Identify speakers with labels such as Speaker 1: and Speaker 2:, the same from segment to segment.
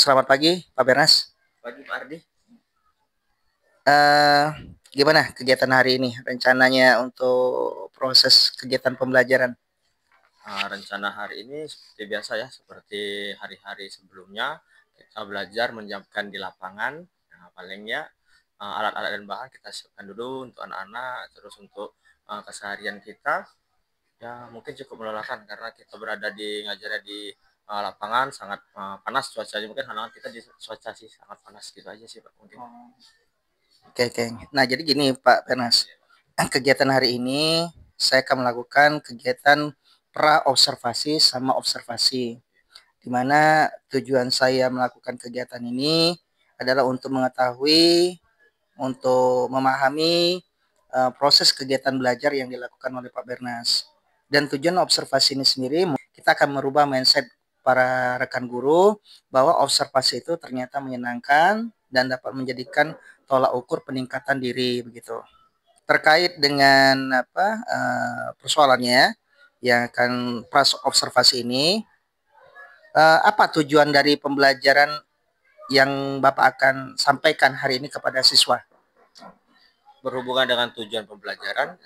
Speaker 1: Selamat pagi, Pak Bernas.
Speaker 2: Pagi Pak Ardi.
Speaker 1: Gimana kegiatan hari ini? Rencananya untuk proses kegiatan pembelajaran?
Speaker 2: Rencana hari ini seperti biasa ya, seperti hari-hari sebelumnya kita belajar menyiapkan di lapangan. Nah, palingnya alat-alat dan bahan kita siapkan dulu untuk anak-anak, terus untuk keseharian kita ya mungkin cukup melelahkan karena kita berada di ngajarnya di lapangan sangat panas cuacanya, mungkin halangan kita di cuaca sih sangat panas gitu aja sih Pak mungkin.
Speaker 1: Oke. Nah, jadi gini Pak Bernas, kegiatan hari ini saya akan melakukan kegiatan pra-observasi sama observasi, di mana tujuan saya melakukan kegiatan ini adalah untuk mengetahui, untuk memahami proses kegiatan belajar yang dilakukan oleh Pak Bernas. Dan tujuan observasi ini sendiri, kita akan merubah mindset para rekan guru bahwa observasi itu ternyata menyenangkan dan dapat menjadikan tolak ukur peningkatan diri begitu. Terkait dengan persoalannya yang akan pras observasi ini, apa tujuan dari pembelajaran yang Bapak akan sampaikan hari ini kepada siswa?
Speaker 2: Berhubungan dengan tujuan pembelajaran,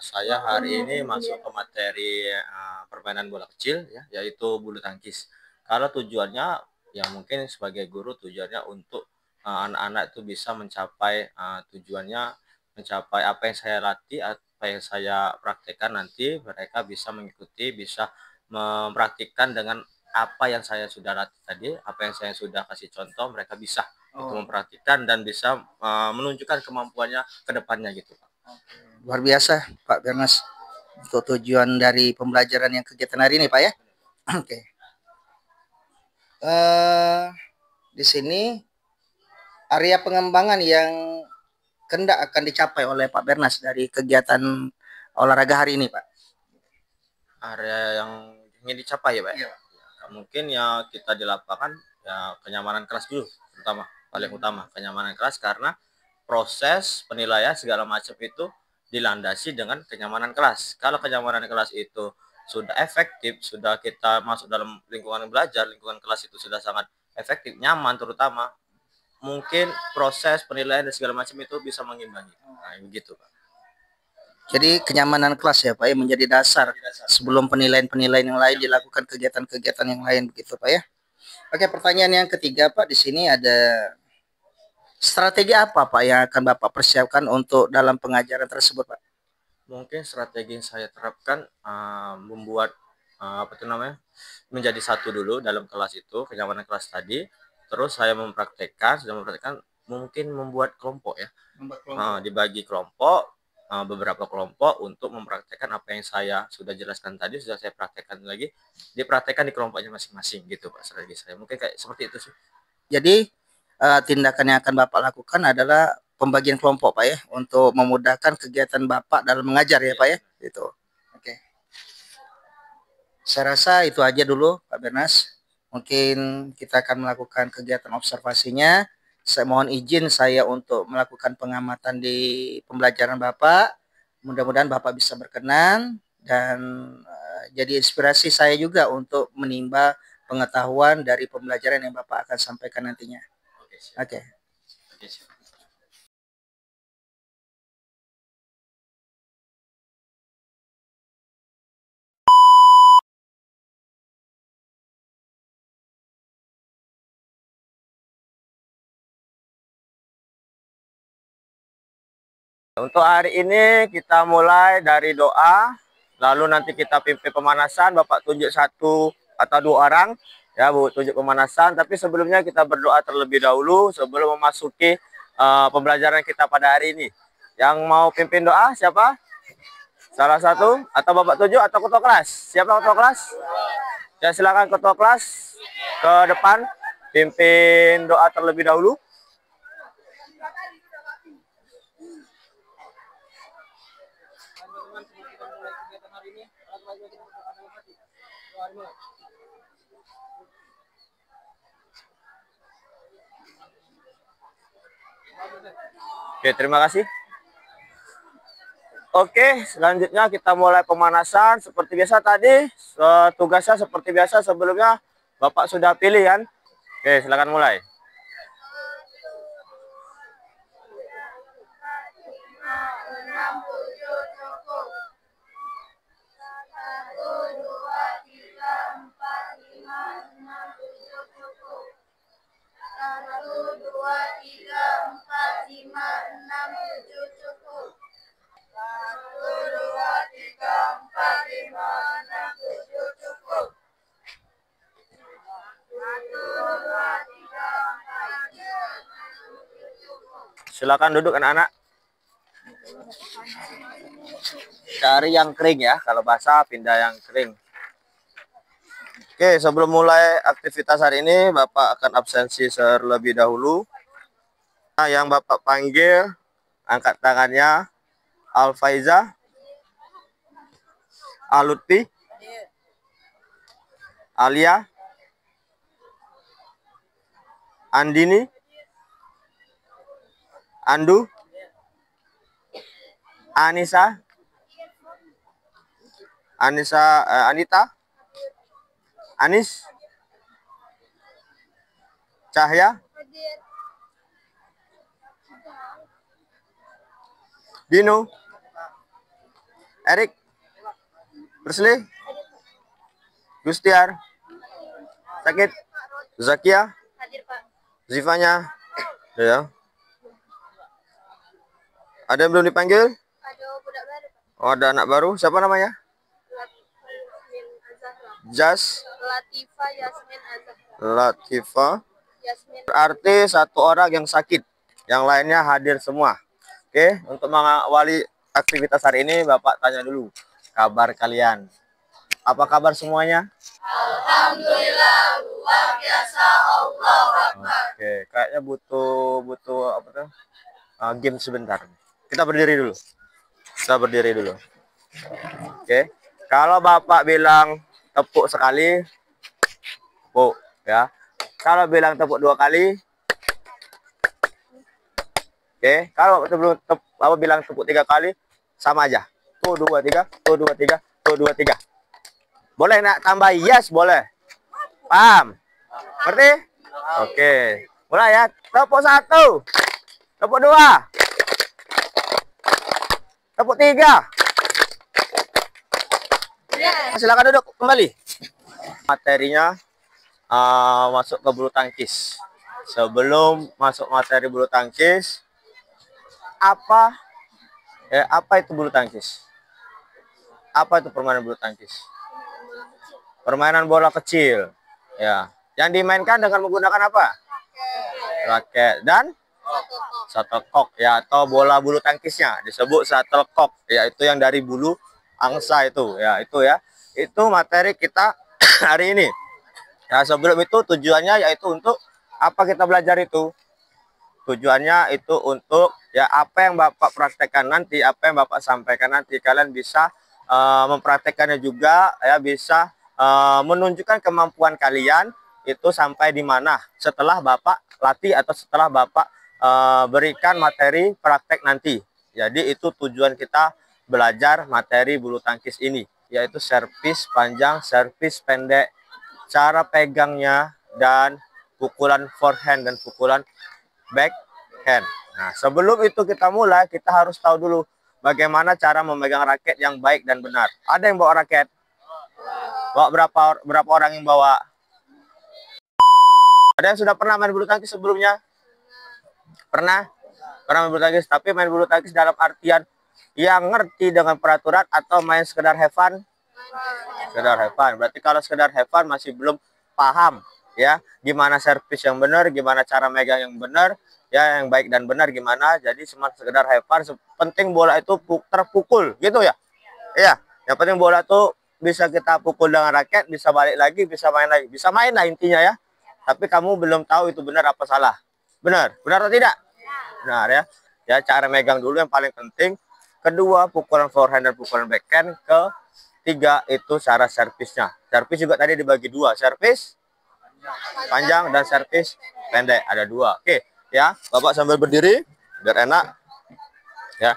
Speaker 2: saya hari ini masuk ke materi permainan bola kecil ya, yaitu bulu tangkis. Kalau tujuannya ya mungkin sebagai guru tujuannya untuk anak-anak itu bisa mencapai tujuannya, mencapai apa yang saya latih, apa yang saya praktekkan, nanti mereka bisa mengikuti, bisa mempraktikkan dengan apa yang saya sudah latih tadi, apa yang saya sudah kasih contoh, mereka bisa untuk mempraktikkan dan bisa menunjukkan kemampuannya ke depannya gitu Pak.
Speaker 1: Luar biasa Pak Bernas untuk tujuan dari pembelajaran yang kegiatan hari ini Pak ya. Oke. Di sini area pengembangan yang hendak akan dicapai oleh Pak Bernas dari kegiatan olahraga hari ini Pak.
Speaker 2: Area yang ingin dicapai ya Pak. Iya. Ya, mungkin ya kita di lapangan ya kenyamanan kelas dulu pertama, paling utama kenyamanan kelas, karena proses penilaian segala macam itu dilandasi dengan kenyamanan kelas. Kalau kenyamanan kelas itu sudah efektif, sudah kita masuk dalam lingkungan belajar, lingkungan kelas itu sudah sangat efektif, nyaman terutama, mungkin proses penilaian dan segala macam itu bisa mengimbangi. Nah, begitu Pak.
Speaker 1: Jadi kenyamanan kelas ya Pak ya menjadi dasar sebelum penilaian-penilaian yang lain dilakukan kegiatan-kegiatan yang lain begitu Pak ya. Oke, pertanyaan yang ketiga Pak, di sini ada strategi apa Pak yang akan Bapak persiapkan untuk dalam pengajaran tersebut Pak?
Speaker 2: Mungkin strategi yang saya terapkan membuat apa itu namanya, menjadi satu dulu dalam kelas itu, kenyamanan kelas tadi. Terus saya sudah mempraktekkan mungkin membuat kelompok ya. Dibagi kelompok, beberapa kelompok untuk mempraktekkan apa yang saya sudah jelaskan tadi, sudah saya praktekkan lagi, dipraktekkan di kelompoknya masing-masing gitu Pak strategi saya. Mungkin kayak seperti itu sih.
Speaker 1: Jadi tindakan yang akan Bapak lakukan adalah pembagian kelompok Pak ya, untuk memudahkan kegiatan Bapak dalam mengajar ya Pak ya. Itu. Oke. Saya rasa itu aja dulu Pak Bernas. Mungkin kita akan melakukan kegiatan observasinya. Saya mohon izin saya untuk melakukan pengamatan di pembelajaran Bapak. Mudah-mudahan Bapak bisa berkenan dan jadi inspirasi saya juga untuk menimba pengetahuan dari pembelajaran yang Bapak akan sampaikan nantinya. Oke.
Speaker 2: Untuk hari ini kita mulai dari doa, lalu nanti kita pimpin pemanasan. Bapak tunjuk 1 atau 2 orang, ya Bu, tunjuk pemanasan. Tapi sebelumnya kita berdoa terlebih dahulu sebelum memasuki pembelajaran kita pada hari ini. Yang mau pimpin doa siapa? Salah satu atau Bapak tunjuk atau ketua kelas? Siapa ketua kelas? Ya silakan ketua kelas ke depan pimpin doa terlebih dahulu. Oke, terima kasih. Oke, selanjutnya kita mulai pemanasan. Seperti biasa tadi, tugasnya seperti biasa sebelumnya Bapak sudah pilih kan? Oke, silakan mulai. Silakan duduk anak-anak. Cari yang kering ya, kalau basah pindah yang kering. Oke, sebelum mulai aktivitas hari ini, Bapak akan absensi terlebih dahulu. Nah, yang Bapak panggil, angkat tangannya. Alfaiza, Alutfi, Alia, Andini, Andu, Anissa, Anita, Anis, Cahya, Dino, Erik, Bersli, Gustiar, Sakit, Zakia, Zifanya, ya. Ada yang belum dipanggil? Oh, ada anak baru. Siapa namanya? Jas. Latifa. Berarti 1 orang yang sakit. Yang lainnya hadir semua. Oke, untuk mengawali aktivitas hari ini, Bapak tanya dulu kabar kalian. Apa kabar semuanya? Alhamdulillah, luar biasa, Allah Akbar. Oke, kayaknya butuh apa tuh? Game sebentar. Kita berdiri dulu. Oke. Kalau Bapak bilang tepuk sekali, tepuk ya. Kalau bilang tepuk 2 kali, oke. Kalau Bapak bilang tepuk 3 kali, sama aja. Tuh 2 3, tuh 2 3, tuh 2 3. Boleh nak tambah yes, boleh. Paham? Ngerti? Oke. Mulai ya. Tepuk 1. Tepuk 2. Tepuk 3. Silakan duduk kembali. Materinya masuk ke bulu tangkis. Sebelum masuk materi bulu tangkis, apa itu bulu tangkis? Apa itu permainan bulu tangkis? Permainan bola kecil, ya. Yang dimainkan dengan menggunakan apa? Raket dan shuttlecock, ya, atau bola bulu tangkisnya disebut shuttlecock, yaitu yang dari bulu angsa itu, ya, itu ya. Itu materi kita hari ini. Ya, sebelum itu tujuannya yaitu untuk apa kita belajar itu? Tujuannya itu untuk ya apa yang Bapak praktekkan nanti, apa yang Bapak sampaikan nanti, kalian bisa mempraktekannya juga, ya, bisa menunjukkan kemampuan kalian itu sampai di mana setelah Bapak latih atau setelah Bapak berikan materi praktek nanti. Jadi itu tujuan kita belajar materi bulu tangkis ini, yaitu servis panjang, servis pendek, cara pegangnya dan pukulan forehand dan pukulan backhand. Nah, sebelum itu kita mulai, kita harus tahu dulu bagaimana cara memegang raket yang baik dan benar. Ada yang bawa raket? Bawa berapa orang yang bawa? Ada yang sudah pernah main bulu tangkis sebelumnya? Pernah? Pernah main bulu tangkis, tapi main bulu tangkis dalam artian yang ngerti dengan peraturan atau main sekedar have fun? Sekedar have fun. Berarti kalau sekedar have fun masih belum paham ya gimana servis yang benar, gimana cara megang yang benar, ya yang baik dan benar gimana. Jadi cuma sekedar have fun, penting bola itu terpukul gitu ya. Iya, yang penting bola tuh bisa kita pukul dengan raket, bisa balik lagi, bisa main lagi. Bisa main lah intinya ya. Tapi kamu belum tahu itu benar apa salah. Benar? Benar atau tidak? Benar ya. Ya, cara megang dulu yang paling penting. Kedua, pukulan forehand dan pukulan backhand. Ketiga, itu cara servisnya. Servis juga tadi dibagi dua. Servis panjang dan servis pendek. Ada dua. Oke, ya. Bapak sambil berdiri biar enak. Ya.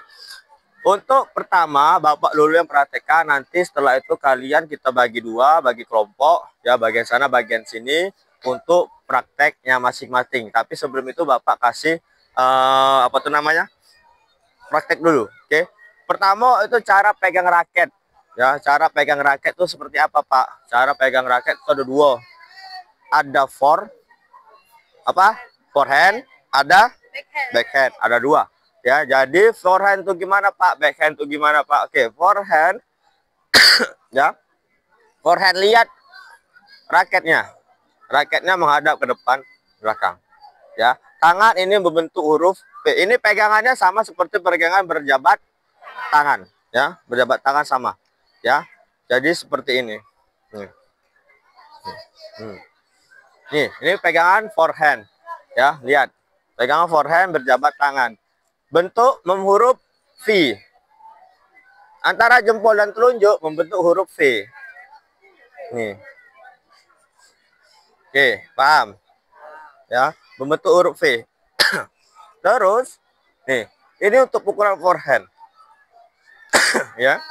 Speaker 2: Untuk pertama, Bapak dulu yang praktekkan, nanti setelah itu kalian kita bagi dua, bagi kelompok, ya bagian sana, bagian sini, untuk prakteknya masing-masing. Tapi sebelum itu Bapak kasih, apa tuh namanya, praktek dulu, oke? Pertama itu cara pegang raket, ya cara pegang raket itu seperti apa Pak? Cara pegang raket itu ada dua, ada forehand, ada backhand, ada dua. Ya, jadi forehand itu gimana Pak? Backhand itu gimana Pak? Oke, forehand ya. Forehand lihat raketnya. Raketnya menghadap ke depan, belakang. Ya. Tangan ini membentuk huruf P. Ini pegangannya sama seperti pegangan berjabat tangan, ya. Berjabat tangan sama. Ya. Jadi seperti ini. Nih, ini pegangan forehand. Ya, lihat. Pegangan forehand berjabat tangan. Bentuk huruf V. Antara jempol dan telunjuk membentuk huruf V. Nih. Oke, paham? Ya, membentuk huruf V. Terus, nih, ini untuk pukulan forehand. Ya.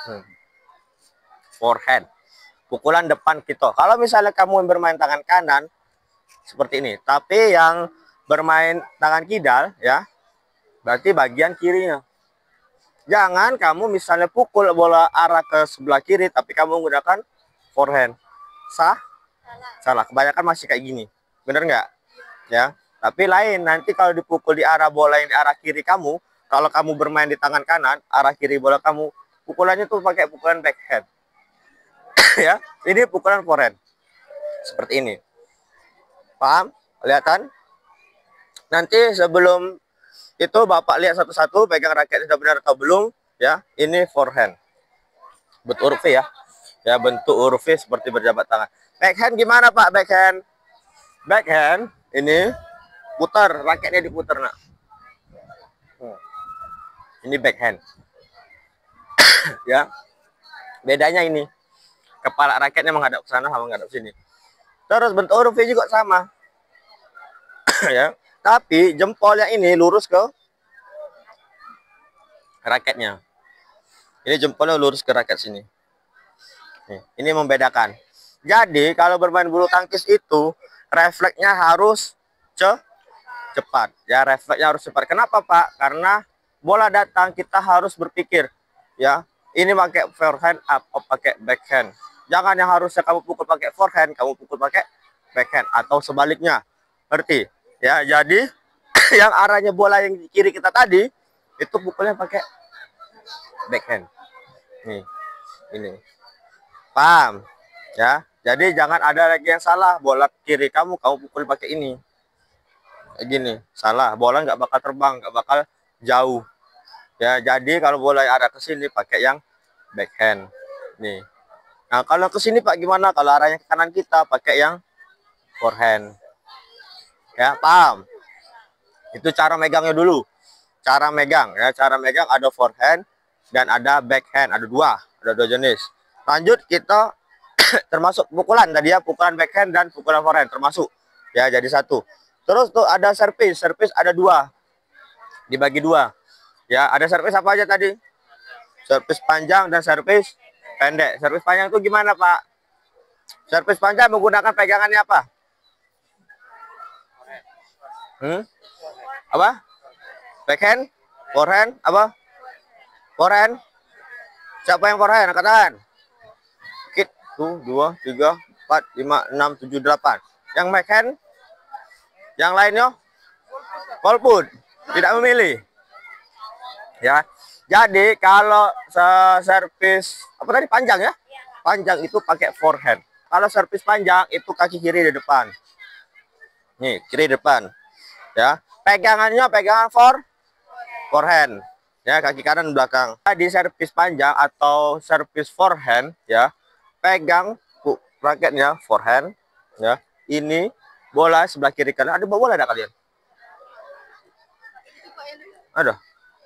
Speaker 2: Forehand. Pukulan depan kita. Kalau misalnya kamu yang bermain tangan kanan seperti ini, tapi yang bermain tangan kidal ya, berarti bagian kirinya. Jangan kamu misalnya pukul bola arah ke sebelah kiri, tapi kamu menggunakan forehand. Sah? Salah. Kebanyakan masih kayak gini. Bener nggak? Ya. Tapi lain, nanti kalau dipukul di arah bola yang di arah kiri kamu, kalau kamu bermain di tangan kanan, arah kiri bola kamu, pukulannya tuh pakai pukulan backhand. Ya. Ini pukulan forehand. Seperti ini. Paham? Kelihatan? Nanti sebelum itu Bapak lihat satu-satu pegang raket sudah benar atau belum ya. Ini forehand. Bentuk huruf V ya. Ya, bentuk huruf V seperti berjabat tangan. Backhand gimana Pak? Backhand. Backhand ini putar, raketnya diputar nak. Ini backhand. Ya. Bedanya ini. Kepala raketnya menghadap ke sana sama menghadap sini. Terus bentuk huruf V juga sama. Ya. Tapi jempolnya ini lurus ke raketnya. Ini jempolnya lurus ke raket sini. Nih, ini membedakan. Jadi kalau bermain bulu tangkis itu refleksnya harus cepat. Ya, refleksnya harus cepat. Kenapa Pak? Karena bola datang kita harus berpikir. Ya, ini pakai forehand atau pakai backhand. Jangan yang harusnya kamu pukul pakai forehand, kamu pukul pakai backhand atau sebaliknya. Ngerti? Ya, jadi yang arahnya bola yang di kiri kita tadi itu pukulnya pakai backhand. Nih, ini. Paham? Ya. Jadi jangan ada lagi yang salah. Bola kiri kamu pukul pakai ini. Kayak gini. Salah. Bola nggak bakal terbang, nggak bakal jauh. Ya, jadi kalau bola yang arah ke sini pakai yang backhand. Nih. Nah, kalau ke sini Pak gimana? Kalau arahnya ke kanan kita pakai yang forehand. Ya, paham? Itu cara megangnya dulu. Cara megang ya, cara megang ada forehand dan ada backhand, ada dua jenis. Lanjut kita termasuk pukulan tadi ya, pukulan backhand dan pukulan forehand termasuk. Ya, jadi satu. Terus tuh ada servis, servis ada dua. Dibagi dua. Ya, ada servis apa aja tadi? Servis panjang dan servis pendek. Servis panjang itu gimana, Pak?
Speaker 3: Servis panjang menggunakan pegangannya apa? Apa? Backhand? Forehand? Apa? Forehand? Siapa yang forehand? Angkat tangan. Kit. 1, 2, 3, 4, 5, 6, 7, 8. Yang backhand? Yang lainnya? Golput. Tidak memilih. Ya. Jadi kalau servis apa tadi panjang ya? Panjang itu pakai forehand. Kalau servis panjang itu kaki kiri di depan. Nih, kiri depan. Ya. Pegangannya pegangan forehand. Ya, kaki kanan belakang. Di servis panjang atau servis forehand ya, pegang raketnya forehand ya. Ini bola sebelah kiri kanan. Ada bola ada kalian? Ada.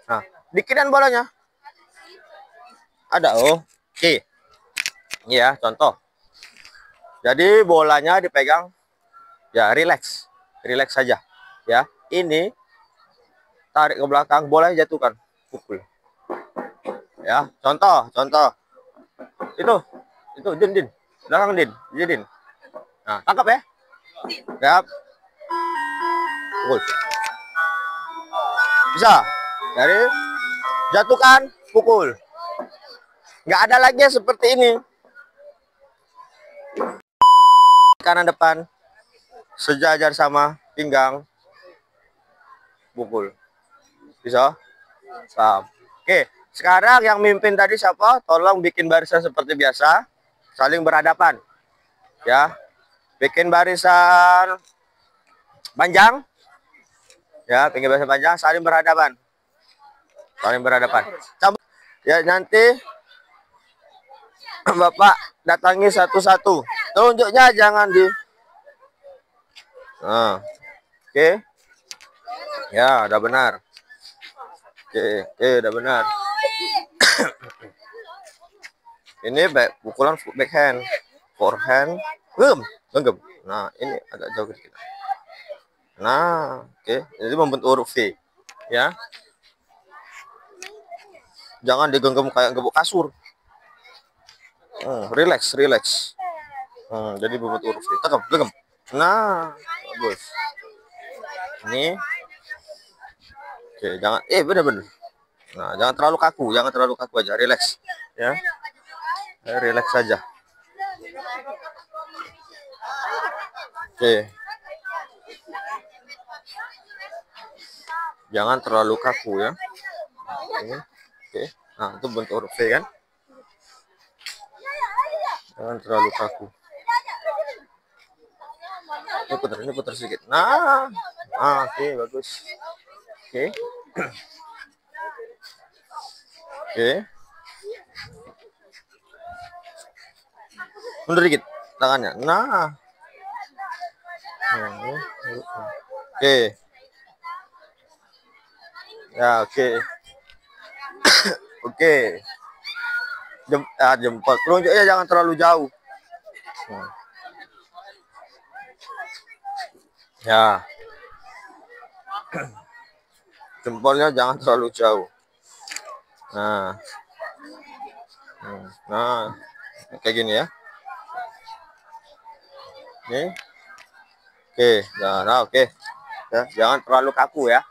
Speaker 3: Nah, di kirian bolanya. Ada. Oh, oke. Ini ya, contoh. Jadi bolanya dipegang ya, relax. Relax saja ya. Ini tarik ke belakang, bola jatuhkan, pukul. Ya, contoh. Itu Din. Belakang Din. Nah, tangkap ya. Siap. Pukul. Bisa. Dari jatuhkan, pukul. Nggak ada lagi seperti ini. Kanan depan sejajar sama pinggang, pukul. Bisa? Paham. Oke, sekarang yang mimpin tadi siapa? Tolong bikin barisan seperti biasa, saling berhadapan. Ya. Bikin barisan panjang. Ya, bikin barisan panjang, saling berhadapan. Ya, nanti Bapak datangi satu-satu. Tunjuknya jangan di. Nah, oke. Ya, udah benar. Oke, udah benar. Ini pukulan backhand, forehand, genggam. Nah, ini agak jauh sedikit. Nah, oke. Jadi membentuk huruf V, ya. Jangan digenggam kayak gebuk kasur. Relax. Jadi membentuk huruf V. Genggam. Nah, bagus. Ini. Oke, jangan. Bener. Nah, jangan terlalu kaku aja. Relax, ya. Relax saja. Oke. Jangan terlalu kaku ya. Oke. Nah, itu bentuk huruf V kan. Jangan terlalu kaku. Ini putar sedikit. Nah, oke, bagus. Oke. Oke. Mundur dikit tangannya. Nah. Oke. Ya, oke. Oke. Jempol. Telunjuknya jangan terlalu jauh. Ya. Jempolnya jangan terlalu jauh. Nah. Nah, kayak gini ya. Nih. Oke, nah, oke. Ya, jangan terlalu kaku ya.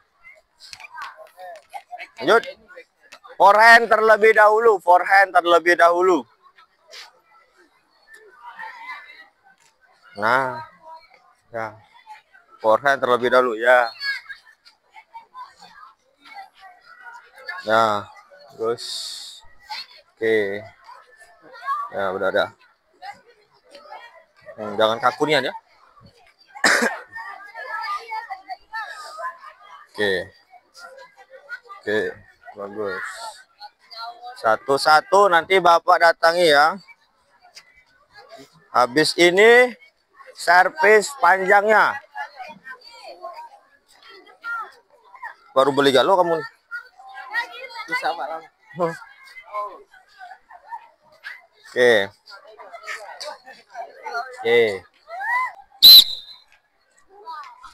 Speaker 3: Lanjut. Forehand terlebih dahulu. Nah. Ya. Forehand terlebih dahulu ya. Nah, terus. Oke. Ya, udah ada. Jangan kaku nih ya. Oke, bagus. Satu-satu nanti Bapak datangi ya. Habis ini servis panjangnya. Baru beli galo kamu. Bisa Pak. Oke.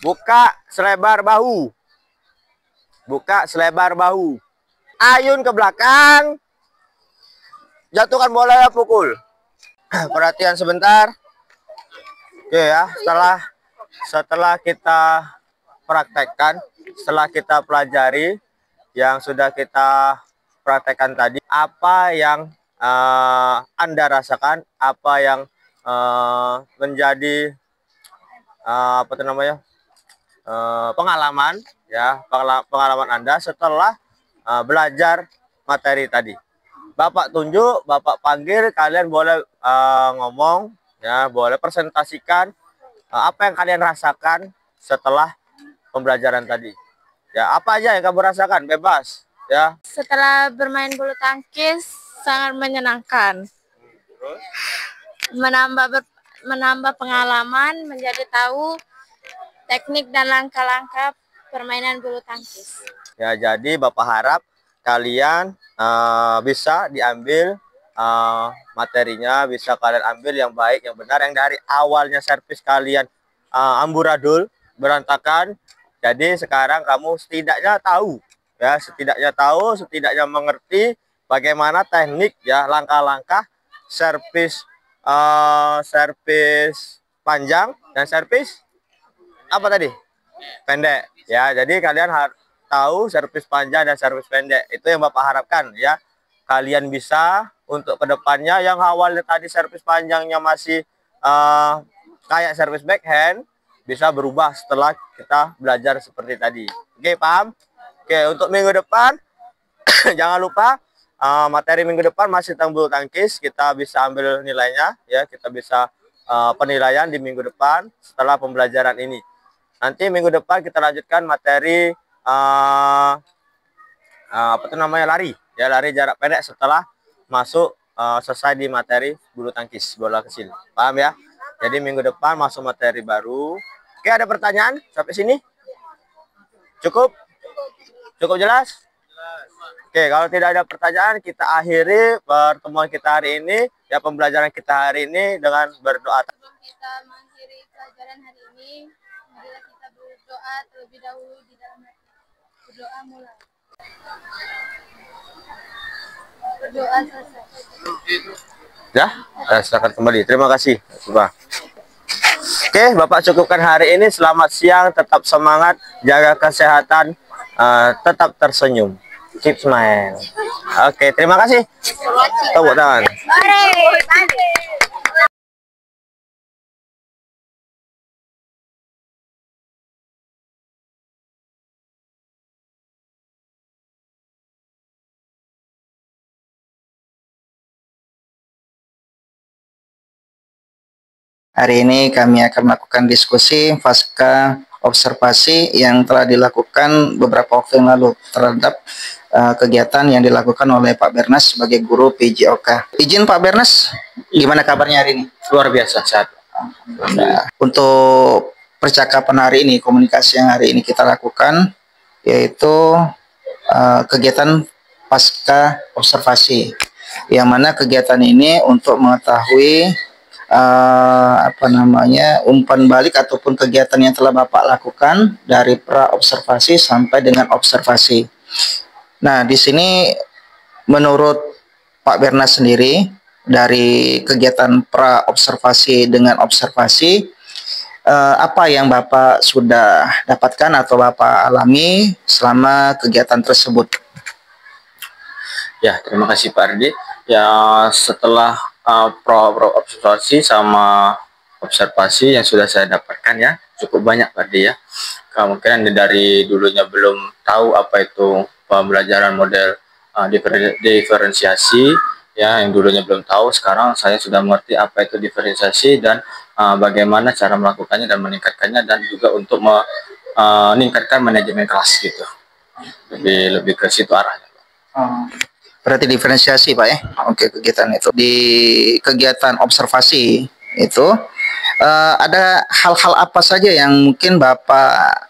Speaker 3: Buka selebar bahu. Ayun ke belakang. Jatuhkan bola ya, pukul. Perhatian sebentar. Oke ya, setelah kita praktekkan, setelah kita pelajari yang sudah kita praktekkan tadi, apa yang Anda rasakan, apa yang menjadi apa itu namanya pengalaman ya, pengalaman Anda setelah belajar materi tadi. Bapak tunjuk, Bapak panggil, kalian boleh ngomong ya, boleh presentasikan apa yang kalian rasakan setelah pembelajaran tadi. Ya, apa aja yang kamu rasakan, bebas ya.
Speaker 4: Setelah bermain bulu tangkis sangat menyenangkan. Menambah pengalaman, menjadi tahu teknik dan langkah-langkah permainan bulu tangkis.
Speaker 3: Ya, jadi Bapak harap kalian bisa diambil materinya, bisa kalian ambil yang baik, yang benar, yang dari awalnya servis kalian amburadul, berantakan. Jadi sekarang kamu setidaknya tahu ya, setidaknya mengerti bagaimana teknik ya, langkah-langkah servis servis panjang dan servis apa tadi? Pendek ya. Jadi kalian harus tahu servis panjang dan servis pendek. Itu yang Bapak harapkan ya. Kalian bisa untuk kedepannya yang awalnya tadi servis panjangnya masih kayak servis backhand, bisa berubah setelah kita belajar seperti tadi. Oke, paham? Oke, untuk minggu depan jangan lupa materi minggu depan masih tentang bulu tangkis. Kita bisa ambil nilainya ya, kita bisa penilaian di minggu depan setelah pembelajaran ini. Nanti minggu depan kita lanjutkan materi apa itu namanya, lari ya, lari jarak pendek setelah masuk selesai di materi bulu tangkis, bola kecil. Paham ya? Jadi minggu depan masuk materi baru. Oke, ada pertanyaan sampai sini? Cukup? Cukup jelas? Oke, kalau tidak ada pertanyaan, kita akhiri pertemuan kita hari ini, ya, pembelajaran kita hari ini dengan berdoa.
Speaker 4: Kita mengakhiri pelajaran hari ini, marilah kita berdoa terlebih dahulu di dalam hati. Berdoa mulai. Berdoa selesai.
Speaker 3: Ya, silakan kembali. Terima kasih. Coba. Oke, Bapak cukupkan hari ini. Selamat siang, tetap semangat, jaga kesehatan, tetap tersenyum. Keep smile. Oke, terima kasih. Tepuk tangan.
Speaker 1: Hari ini kami akan melakukan diskusi pasca observasi yang telah dilakukan beberapa waktu yang lalu terhadap kegiatan yang dilakukan oleh Pak Bernas sebagai guru PJOK. Izin Pak Bernas, gimana kabarnya hari ini?
Speaker 2: Luar biasa, sehat.
Speaker 1: Nah, untuk percakapan hari ini, komunikasi yang hari ini kita lakukan, yaitu kegiatan pasca observasi, yang mana kegiatan ini untuk mengetahui umpan balik ataupun kegiatan yang telah Bapak lakukan dari pra observasi sampai dengan observasi. Nah, di sini menurut Pak Bernas sendiri, dari kegiatan pra observasi dengan observasi, apa yang Bapak sudah dapatkan atau Bapak alami selama kegiatan tersebut?
Speaker 2: Ya, terima kasih Pak Ardi. Ya, setelah pro observasi sama observasi yang sudah saya dapatkan ya, cukup banyak Pak Ardi ya. Kemungkinan dari dulunya belum tahu apa itu pembelajaran model diferensiasi ya, yang dulunya belum tahu, sekarang saya sudah mengerti apa itu diferensiasi dan bagaimana cara melakukannya dan meningkatkannya, dan juga untuk meningkatkan manajemen kelas gitu. Lebih ke situ arahnya.
Speaker 1: Berarti diferensiasi Pak ya. Oke, kegiatan itu. Di kegiatan observasi itu ada hal-hal apa saja yang mungkin Bapak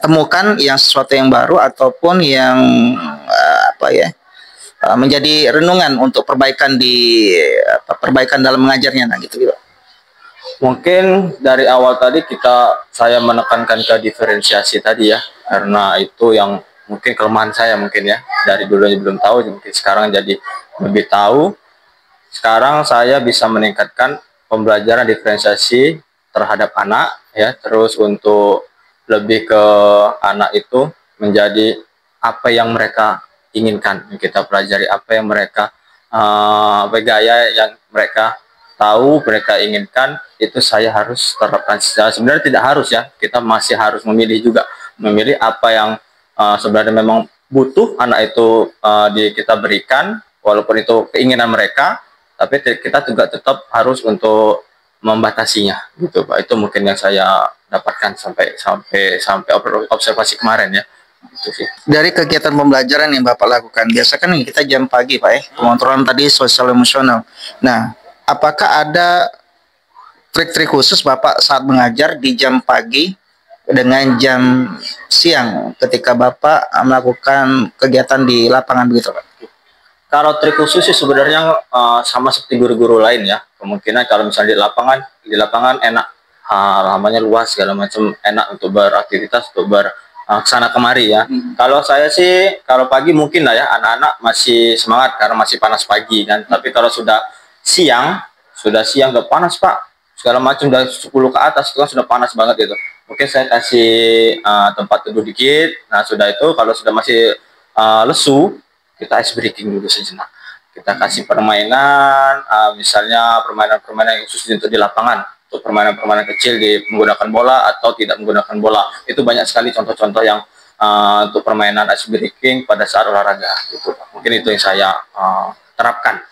Speaker 1: temukan yang sesuatu yang baru ataupun yang menjadi renungan untuk perbaikan perbaikan dalam mengajarnya, nah gitu.
Speaker 2: Mungkin dari awal tadi saya menekankan ke diferensiasi tadi ya, karena itu yang mungkin kelemahan saya mungkin ya, dari dulunya belum tahu, mungkin sekarang jadi lebih tahu. Sekarang saya bisa meningkatkan pembelajaran diferensiasi terhadap anak ya, terus untuk lebih ke anak itu menjadi apa yang mereka inginkan, kita pelajari apa yang mereka gaya yang mereka tahu mereka inginkan, itu saya harus terapkan. Sebenarnya tidak harus ya, kita masih harus memilih juga, memilih apa yang sebenarnya memang butuh anak itu kita berikan, walaupun itu keinginan mereka, tapi kita juga tetap harus untuk membatasinya gitu Pak. Itu mungkin yang saya dapatkan sampai observasi kemarin ya. Itu sih.
Speaker 1: Dari kegiatan pembelajaran yang Bapak lakukan, biasa kan kita jam pagi Pak ya, pengontrolan tadi sosial emosional. Nah, apakah ada trik-trik khusus Bapak saat mengajar di jam pagi dengan jam siang ketika Bapak melakukan kegiatan di lapangan begitu Pak?
Speaker 2: Kalau trik khusus sih sebenarnya sama seperti guru-guru lain ya. Kemungkinan kalau misalnya di lapangan enak, halamannya luas segala macam, enak untuk beraktivitas, untuk kesana kemari ya. Kalau saya sih kalau pagi mungkin lah ya, anak-anak masih semangat karena masih panas pagi kan. Tapi kalau sudah siang udah panas Pak, segala macam dari 10 ke atas itu kan sudah panas banget itu. Mungkin saya kasih tempat teduh dikit. Nah sudah itu kalau sudah masih lesu, kita ice breaking dulu sejenak. Kita kasih permainan, misalnya permainan-permainan yang khusus untuk di lapangan, untuk permainan-permainan kecil di menggunakan bola atau tidak menggunakan bola. Itu banyak sekali contoh-contoh yang untuk permainan ice breaking pada saat olahraga. Gitu. Mungkin itu yang saya terapkan.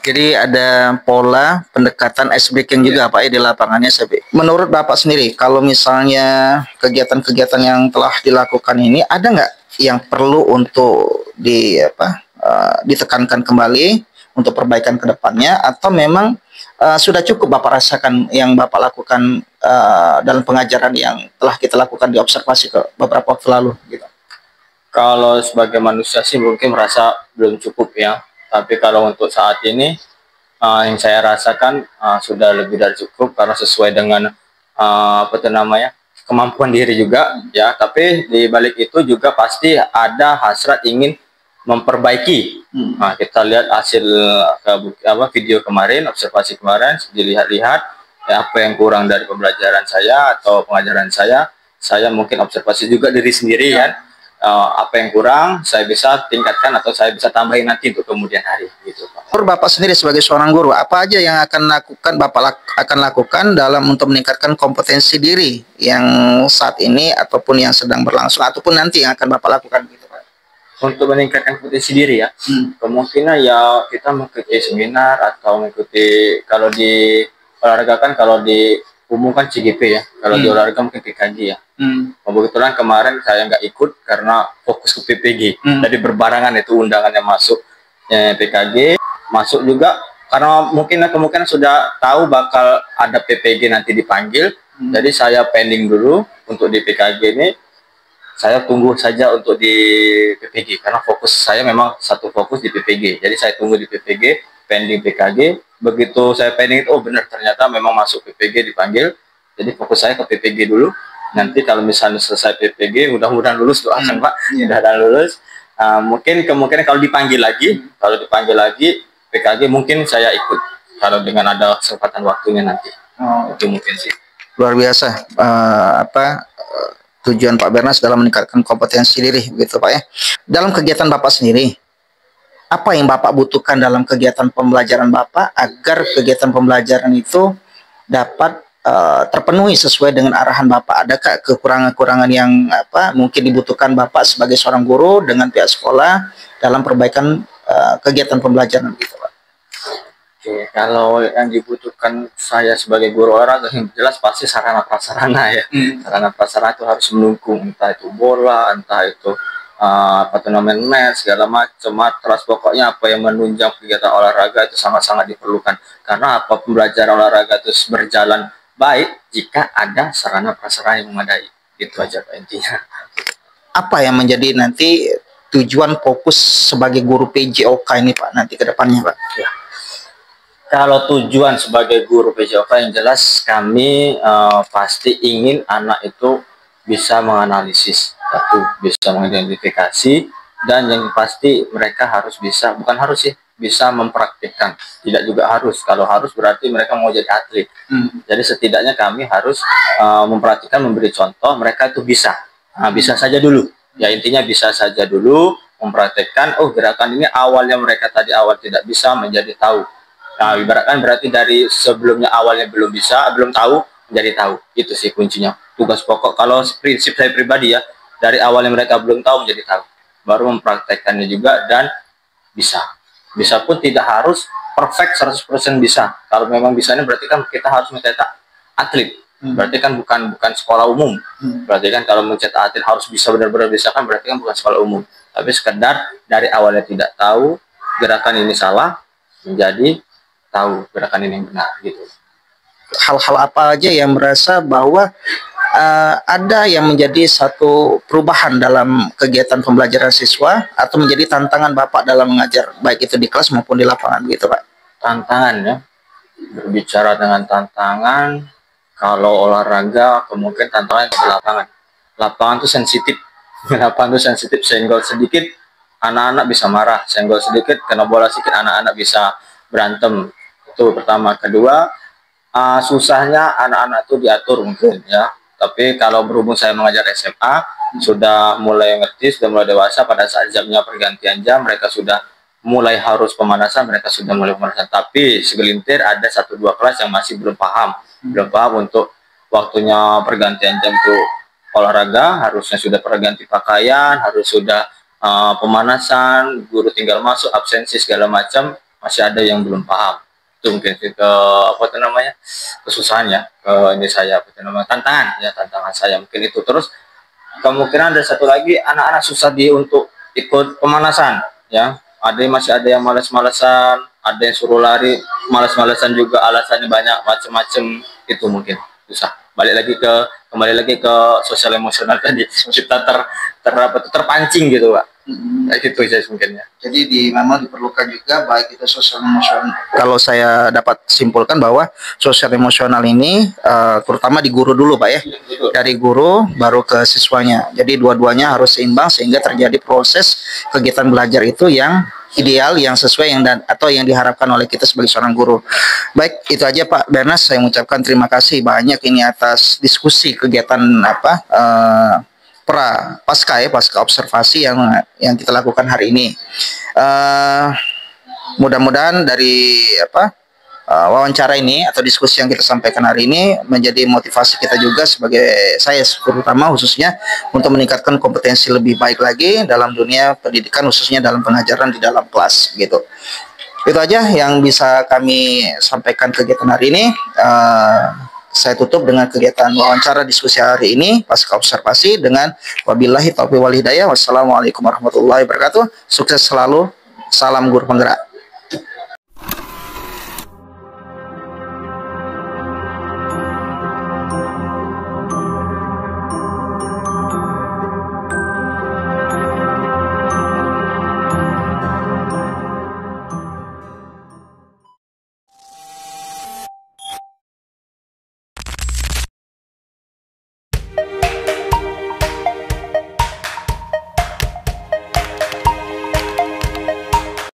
Speaker 1: Jadi ada pola pendekatan ice breaking juga Pak ya di lapangannya. Menurut Bapak sendiri, kalau misalnya kegiatan-kegiatan yang telah dilakukan ini, ada nggak yang perlu untuk ditekankan kembali untuk perbaikan ke depannya, atau memang sudah cukup Bapak rasakan yang Bapak lakukan dalam pengajaran yang telah kita lakukan di observasi ke beberapa waktu lalu gitu?
Speaker 2: Kalau sebagai manusia sih mungkin merasa belum cukup ya. Tapi kalau untuk saat ini yang saya rasakan sudah lebih dari cukup, karena sesuai dengan kemampuan diri juga ya. Tapi di balik itu juga pasti ada hasrat ingin memperbaiki. Nah, kita lihat hasil video kemarin, observasi kemarin, dilihat-lihat ya, apa yang kurang dari pembelajaran saya atau pengajaran saya mungkin observasi juga diri sendiri kan. Apa yang kurang saya bisa tingkatkan atau saya bisa tambahin nanti untuk kemudian hari gitu Pak.
Speaker 1: Bapak sendiri sebagai seorang guru, apa aja yang Bapak akan lakukan dalam untuk meningkatkan kompetensi diri yang saat ini ataupun yang sedang berlangsung ataupun nanti yang akan Bapak lakukan gitu Pak?
Speaker 2: Untuk meningkatkan kompetensi diri ya, kemungkinan ya kita mengikuti seminar atau mengikuti, kalau di olahraga kan kalau di umum kan CGP ya, kalau di olahraga mungkin PKG ya. Kebetulan kemarin saya nggak ikut karena fokus ke PPG. Jadi berbarengan itu undangannya masuk PKG, masuk juga karena kemungkinan sudah tahu bakal ada PPG nanti dipanggil. Jadi saya pending dulu untuk di PKG ini. Saya tunggu saja untuk di PPG karena fokus saya memang satu fokus di PPG. Jadi saya tunggu di PPG, pending PKG. Begitu saya pending itu, oh benar ternyata memang masuk PPG dipanggil. Jadi fokus saya ke PPG dulu. Nanti kalau misalnya selesai PPG, mudah-mudahan lulus, doakan Pak, mudah-mudahan lulus. Kemungkinan kalau dipanggil lagi PKG mungkin saya ikut. Kalau dengan ada kesempatan waktunya nanti, itu mungkin sih.
Speaker 1: Luar biasa tujuan Pak Bernas dalam meningkatkan kompetensi diri, begitu Pak ya. Dalam kegiatan Bapak sendiri, apa yang Bapak butuhkan dalam kegiatan pembelajaran Bapak agar kegiatan pembelajaran itu dapat terpenuhi sesuai dengan arahan Bapak? Adakah kekurangan-kekurangan yang mungkin dibutuhkan Bapak sebagai seorang guru dengan pihak sekolah dalam perbaikan kegiatan pembelajaran gitu Pak?
Speaker 2: Oke, kalau yang dibutuhkan saya sebagai guru olahraga yang jelas pasti sarana prasarana ya. Sarana prasarana itu harus mendukung, entah itu bola, entah itu match segala macam, matras, pokoknya apa yang menunjang kegiatan olahraga itu sangat-sangat diperlukan. Karena apa, pembelajaran olahraga itu berjalan baik jika ada sarana prasarana yang memadai. Itu aja Pak intinya.
Speaker 1: Apa yang menjadi nanti tujuan fokus sebagai guru PJOK ini Pak nanti ke depannya Pak?
Speaker 2: Ya. Kalau tujuan sebagai guru PJOK yang jelas kami pasti ingin anak itu bisa menganalisis, bisa mengidentifikasi, dan yang pasti mereka harus bisa, bukan harus sih, bisa mempraktikkan. Tidak juga harus. Kalau harus berarti mereka mau jadi atlet. Jadi setidaknya kami harus memperhatikan, memberi contoh, mereka itu bisa. Nah, bisa saja dulu. Ya intinya bisa saja dulu, mempraktikkan, oh gerakan ini awalnya mereka tadi awal tidak bisa menjadi tahu. Nah, ibaratkan berarti dari sebelumnya awalnya belum bisa, belum tahu, menjadi tahu. Itu sih kuncinya. Tugas pokok, kalau prinsip saya pribadi ya, dari awalnya mereka belum tahu menjadi tahu. Baru mempraktekkannya juga dan bisa. Bisa pun tidak harus perfect 100% bisa. Kalau memang bisanya berarti kan kita harus mencetak atlet. Berarti kan bukan sekolah umum. Berarti kan kalau mencetak atlet harus bisa benar-benar bisa, kan berarti kan bukan sekolah umum. Tapi sekedar dari awalnya tidak tahu, gerakan ini salah, menjadi tahu gerakan ini yang benar gitu.
Speaker 1: Hal-hal apa aja yang merasa bahwa ada yang menjadi satu perubahan dalam kegiatan pembelajaran siswa atau menjadi tantangan Bapak dalam mengajar, baik itu di kelas maupun di lapangan gitu Pak?
Speaker 2: Tantangan ya, berbicara dengan tantangan, kalau olahraga kemungkinan tantangan di lapangan. Lapangan itu sensitif, lapangan itu sensitif, senggol sedikit anak-anak bisa marah, senggol sedikit kena bola sedikit anak-anak bisa berantem. Itu pertama. Kedua, susahnya anak-anak itu diatur mungkin ya. Tapi kalau berhubung saya mengajar SMA, sudah mulai ngerti, sudah mulai dewasa, pada saat jamnya pergantian jam, mereka sudah mulai harus pemanasan, mereka sudah mulai pemanasan. Tapi segelintir ada 1-2 kelas yang masih belum paham untuk waktunya pergantian jam itu olahraga, harusnya sudah perganti pakaian, harus sudah pemanasan, guru tinggal masuk, absensi segala macam, masih ada yang belum paham. Itu mungkin ke kesusahan ya, ini saya tantangan saya mungkin itu. Terus kemungkinan ada satu lagi, anak-anak susah untuk ikut pemanasan ya, masih ada yang malas-malasan, ada yang suruh lari malas-malasan juga, alasannya banyak macam-macam. Itu mungkin susah. Kembali lagi ke sosial emosional tadi, kita terpancing gitu Pak. Itu saya mungkin ya.
Speaker 1: Jadi memang diperlukan juga baik itu sosial emosional. Kalau saya dapat simpulkan bahwa sosial emosional ini terutama di guru dulu Pak ya. Dari guru baru ke siswanya. Jadi dua-duanya harus seimbang sehingga terjadi proses kegiatan belajar itu yang ideal, yang sesuai atau yang diharapkan oleh kita sebagai seorang guru. Baik, itu aja Pak Bernas, saya mengucapkan terima kasih banyak ini atas diskusi kegiatan pasca observasi yang kita lakukan hari ini. Mudah-mudahan dari wawancara ini atau diskusi yang kita sampaikan hari ini menjadi motivasi kita juga sebagai saya terutama khususnya untuk meningkatkan kompetensi lebih baik lagi dalam dunia pendidikan, khususnya dalam pengajaran di dalam kelas gitu. Itu aja yang bisa kami sampaikan kegiatan hari ini. Saya tutup dengan kegiatan wawancara diskusi hari ini pasca observasi dengan wabillahi taufiq wal hidayah. Wassalamualaikum warahmatullahi wabarakatuh. Sukses selalu. Salam guru penggerak.